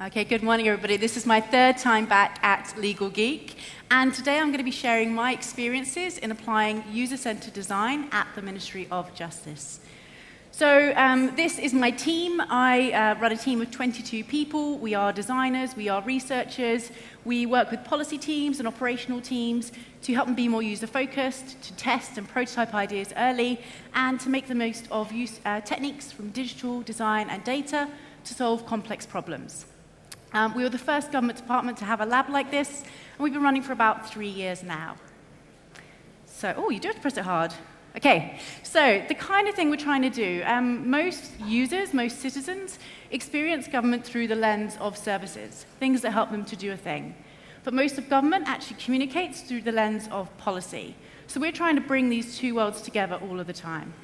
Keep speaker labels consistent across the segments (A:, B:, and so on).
A: Okay, good morning, everybody. This is my third time back at Legal Geek, and today I'm going to be sharing my experiences in applying user-centered design at the Ministry of Justice. So this is my team. I run a team of 22 people. We are designers, we are researchers, we work with policy teams and operational teams to help them be more user-focused, to test and prototype ideas early, and to make the most of techniques from digital design and data to solve complex problems. We were the first government department to have a lab like this, and we've been running for about 3 years now. So, you do have to press it hard. Okay, so the kind of thing we're trying to do, most users, most citizens, experience government through the lens of services, things that help them to do a thing. But most of government actually communicates through the lens of policy. So we're trying to bring these two worlds together all of the time.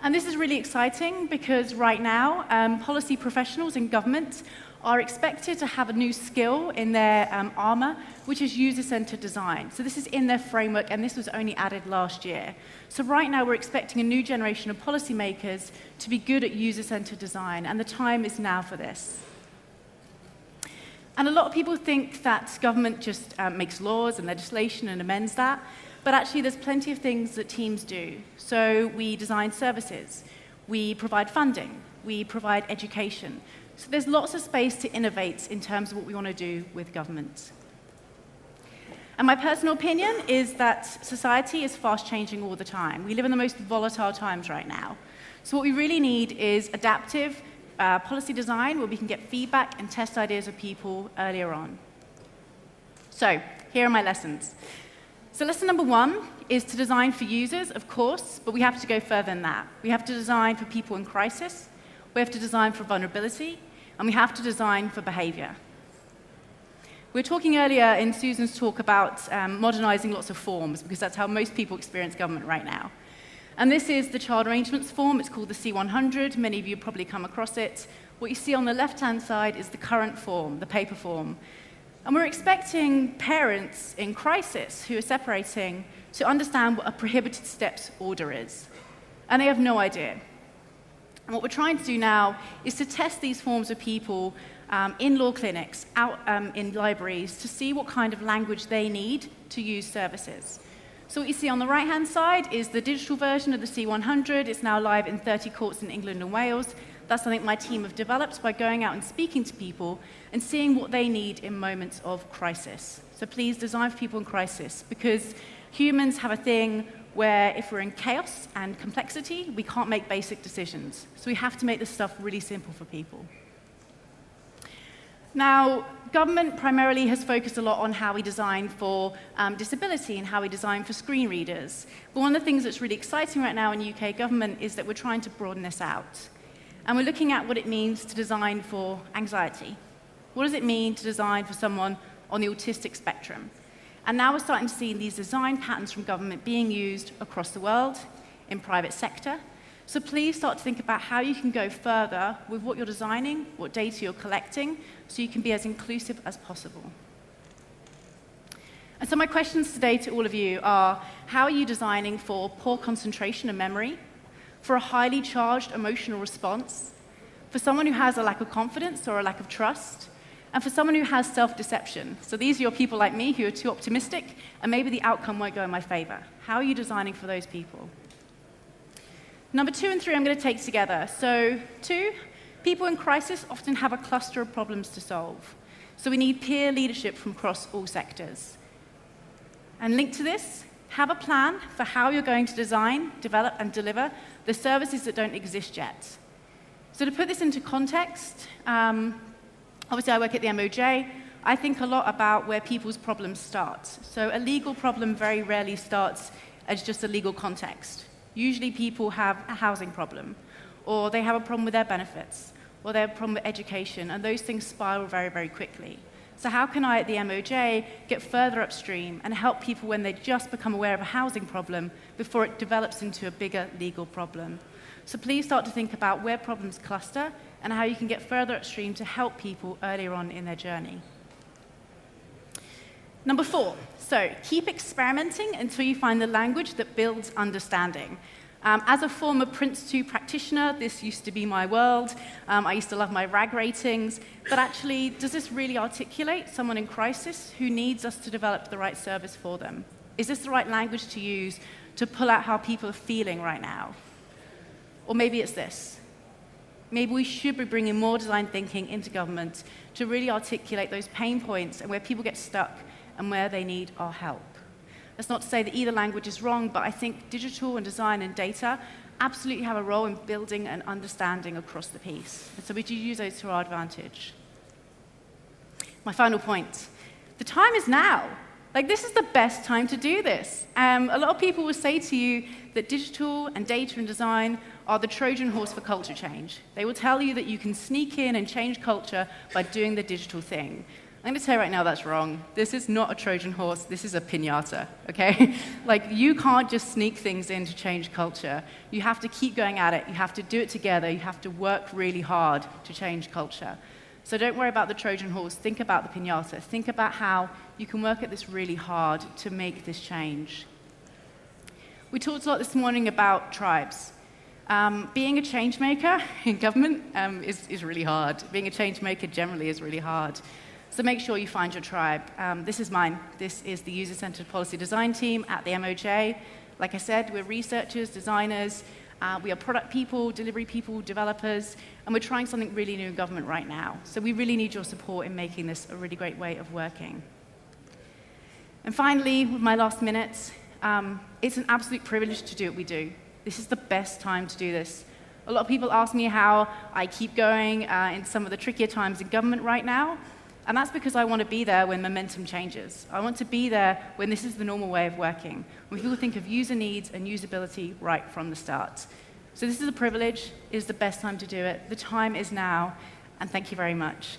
A: And this is really exciting because right now, policy professionals in government are expected to have a new skill in their armor, which is user-centered design. So this is in their framework, and this was only added last year. So right now, we're expecting a new generation of policymakers to be good at user-centered design, and the time is now for this. And a lot of people think that government just makes laws and legislation and amends that, but actually there's plenty of things that teams do. So we design services, we provide funding, we provide education. So there's lots of space to innovate in terms of what we want to do with government. And my personal opinion is that society is fast changing all the time. We live in the most volatile times right now. So what we really need is adaptive policy design where we can get feedback and test ideas of people earlier on. So here are my lessons. So lesson number 1 is to design for users, of course, but we have to go further than that. We have to design for people in crisis, we have to design for vulnerability, and we have to design for behavior. We were talking earlier in Susan's talk about modernizing lots of forms, because that's how most people experience government right now. And this is the child arrangements form. It's called the C100. Many of you have probably come across it. What you see on the left-hand side is the current form, the paper form. And we're expecting parents in crisis who are separating to understand what a prohibited steps order is. And they have no idea. And what we're trying to do now is to test these forms of people in law clinics, out in libraries, to see what kind of language they need to use services. So what you see on the right-hand side is the digital version of the C100. It's now live in 30 courts in England and Wales. That's something my team have developed by going out and speaking to people and seeing what they need in moments of crisis. So please design for people in crisis, because humans have a thing where if we're in chaos and complexity, we can't make basic decisions. So we have to make this stuff really simple for people. Now, government primarily has focused a lot on how we design for disability and how we design for screen readers. But one of the things that's really exciting right now in UK government is that we're trying to broaden this out. And we're looking at what it means to design for anxiety. What does it mean to design for someone on the autistic spectrum? And now we're starting to see these design patterns from government being used across the world, in private sector. So please start to think about how you can go further with what you're designing, what data you're collecting, so you can be as inclusive as possible. And so my questions today to all of you are, how are you designing for poor concentration and memory, for a highly charged emotional response, for someone who has a lack of confidence or a lack of trust, and for someone who has self-deception? So these are your people like me who are too optimistic, and maybe the outcome won't go in my favor. How are you designing for those people? Number 2 and 3 I'm going to take together. So 2, people in crisis often have a cluster of problems to solve. So we need peer leadership from across all sectors. And linked to this, have a plan for how you're going to design, develop, and deliver the services that don't exist yet. So to put this into context, obviously I work at the MoJ. I think a lot about where people's problems start. So a legal problem very rarely starts as just a legal context. Usually people have a housing problem, or they have a problem with their benefits, or they have a problem with education, and those things spiral very, very quickly. So how can I, at the MoJ, get further upstream and help people when they just become aware of a housing problem before it develops into a bigger legal problem? So please start to think about where problems cluster and how you can get further upstream to help people earlier on in their journey. Number 4, so keep experimenting until you find the language that builds understanding. As a former Prince 2 practitioner, this used to be my world. I used to love my RAG ratings. But actually, does this really articulate someone in crisis who needs us to develop the right service for them? Is this the right language to use to pull out how people are feeling right now? Or maybe it's this. Maybe we should be bringing more design thinking into government to really articulate those pain points and where people get stuck and where they need our help. That's not to say that either language is wrong, but I think digital and design and data absolutely have a role in building and understanding across the piece. And so we do use those to our advantage. My final point. The time is now. Like, this is the best time to do this. A lot of people will say to you that digital and data and design are the Trojan horse for culture change. They will tell you that you can sneak in and change culture by doing the digital thing. I'm going to tell you right now that's wrong. This is not a Trojan horse. This is a piñata, okay? Like, you can't just sneak things in to change culture. You have to keep going at it. You have to do it together. You have to work really hard to change culture. So don't worry about the Trojan horse. Think about the piñata. Think about how you can work at this really hard to make this change. We talked a lot this morning about tribes. Being a change maker in government is really hard. Being a change maker generally is really hard. So make sure you find your tribe. This is mine. This is the User-Centered Policy Design team at the MoJ. Like I said, we're researchers, designers. We are product people, delivery people, developers, and we're trying something really new in government right now. So we really need your support in making this a really great way of working. And finally, with my last minutes, it's an absolute privilege to do what we do. This is the best time to do this. A lot of people ask me how I keep going in some of the trickier times in government right now, and that's because I want to be there when momentum changes. I want to be there when this is the normal way of working, when people think of user needs and usability right from the start. So this is a privilege. It is the best time to do it. The time is now, and thank you very much.